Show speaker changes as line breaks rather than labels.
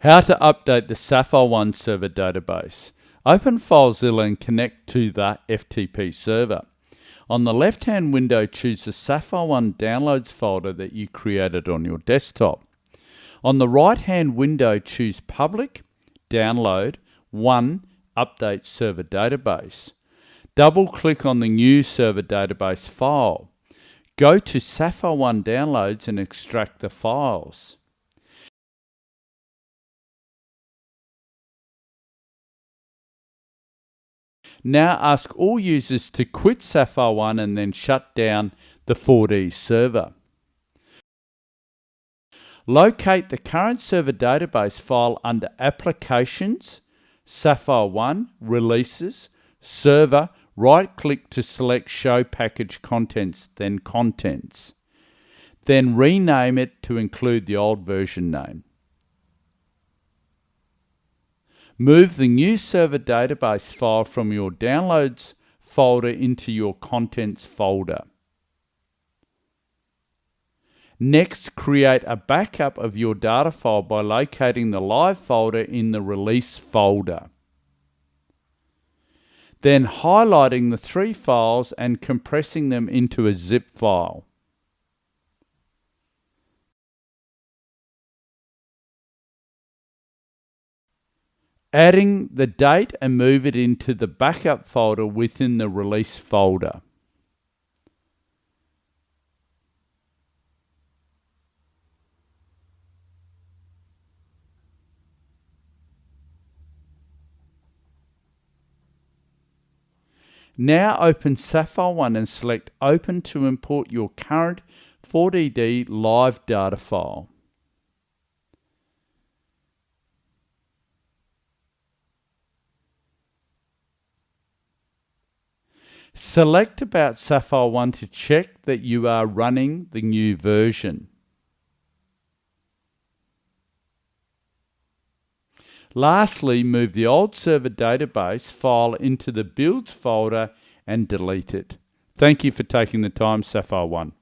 How to update the SapphireOne server database. Open FileZilla and connect to the FTP server. On the left-hand window, choose the SapphireOne downloads folder that you created on your desktop. On the right-hand window, choose Public, Download, 1, Update Server Database. Double-click on the new server database file. Go to SapphireOne Downloads and extract the files. Now ask all users to quit SapphireOne and then shut down the 4D server. Locate the current server database file under Applications, SapphireOne, Releases, Server, right-click to select Show Package Contents, then Contents. Then rename it to include the old version name. Move the new server database file from your Downloads folder into your Contents folder. Next, create a backup of your data file by locating the live folder in the Release folder. Then highlighting the 3 files and compressing them into a zip file. Adding the date and move it into the backup folder within the Release folder. Now open SapphireOne and select Open to import your current 4DD live data file. Select About SapphireOne to check that you are running the new version. Lastly, move the old server database file into the Builds folder and delete it. Thank you for taking the time, SapphireOne.